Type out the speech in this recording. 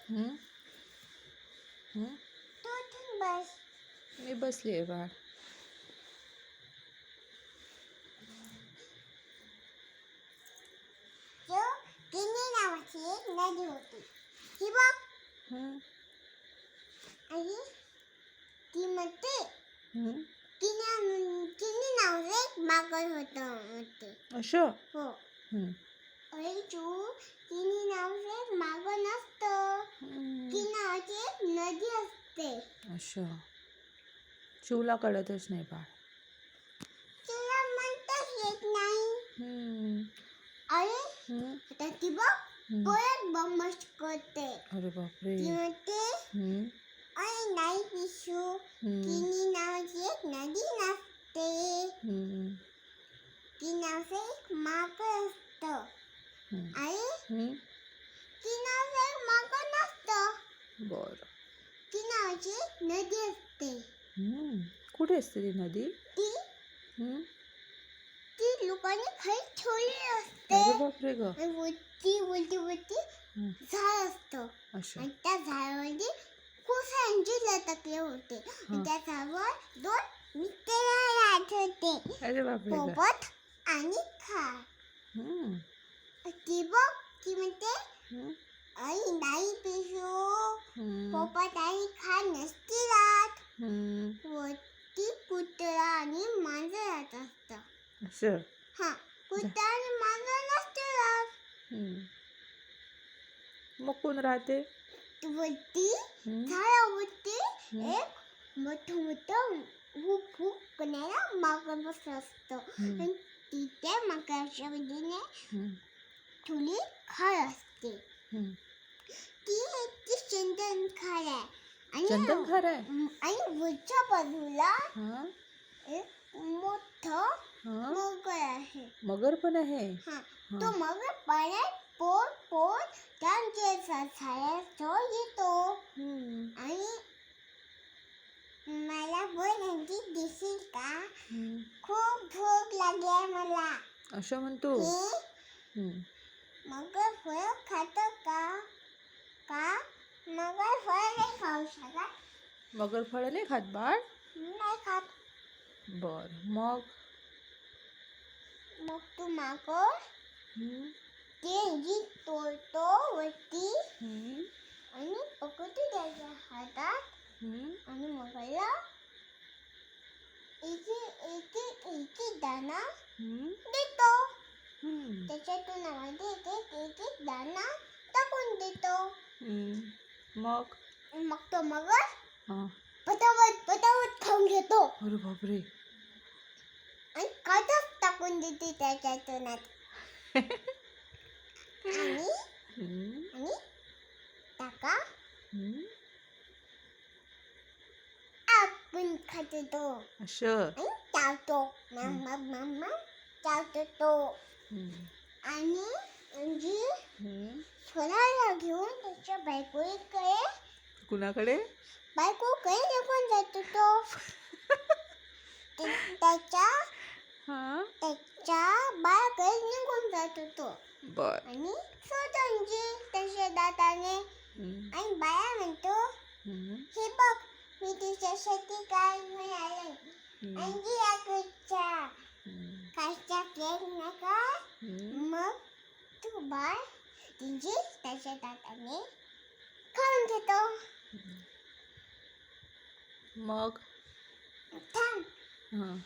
हं? हं? मी बसली आहे बाळ. नावाची एक नदी होती. ही बघ. हं? आणि ती म्हणते हं? किनी नावाचं एक माकड होतं म्हणते. असं? हो. हं. अरे किनी नावाचं एक माकड नसतं. हं. की नावाची एक नदी असते. असं. चिवला कळतच नाही बाळ. तुला म्हणताच येत नाही. हं. अरे हं? आता ती बघ हं. परत बमस्ट करते. अरे बापरे. ती म्हणते हं? अरे नाही पिशू, हं. किनी नावाची एक नदी नसते. हं. की नावाचं एक माकड असतं. हं. अरे हं? की नावाचं एक माकड नसतं. बरं. की नावाची एक नदी असते. हं. कुठे असते ती नदी? ती हं? ती लोकांनी खाली ठेवली असते. अरे बापरे ग. आणि वरती हं. झाड असतं. असं. आणि त्या झाडावरती खूप सारे लटकले होते. आणि त्या झाडावर 2 मित्र राहत होते. अरे बापरे ग. पोपट आणि खार. हं. ती बघ ती म्हणते हं? आई नाही पिशू, हं. पोपट आणि खार नसती राहत. हं. वरती कुत्रा आणि मांजर राहत असतं. असं. हा, कुत्रा आणि मांजर नसते राहत. हं. मग कोण राहते? वरती हं? झाडावरती हं. एक मोठं भूक करणारा माकड बसलं असतं. हं. आणि तिथे माकडाच्या मधीने हं. थोडी खार असते. हं. ती चंदन खार आहे. चंदन खार आहे? आणि वरच्या बाजूला हां? एक मोठं हां? मगर आहे. मगर पण आहे? हा, हां. तो मगर पाण्यात पोट त्यांच्या झाडाजवळ येतो. हं. आणि मला बोलायची दिसेल का? हं. खूप भूक लागली मला. असं म्हणतो? हे हं. मगर फळ खातो का? मगर फळ नाही खाऊ शकत. मगर फळं नाही खात बाळ? नाही खात. बरं. मग? मग तू माकड हं. ते तोडतो वरती हं. आणि पकडतो त्याच्या हातात. हं. आणि मगरला एक दाणा हं. देतो. हं. त्याच्यातून आवाज एक दाणा टाकून देतो. हं. मग? मग तो मगर हां. पटापट खाऊन घेतो. अरे बापरे. आणि काढच टाकून देते त्याच्यातून. आणि हं. आणि टाका हं. आपण खातो तो. असं. आणि चावतो. मग चावतो तो. हं. आणि हं. सोनाला घेऊन त्याच्या बायकोकडे कुणाकडे? निघून जातो तो. त्याच्या हां. बाळाकडे निघून जातो तो. बरं. आणि शोधून त्याच्या दाताने. हं. आणि बाया म्हणतो हं. हे बघ मी तुझ्यासाठी काय घेऊन आले. हं. अंजी आकुच्या हं. कायच्या प्रयत्न कर. हं. मग तू बाळ त्याच्या दाताने खाऊन घेतो. मग? थांब. हां.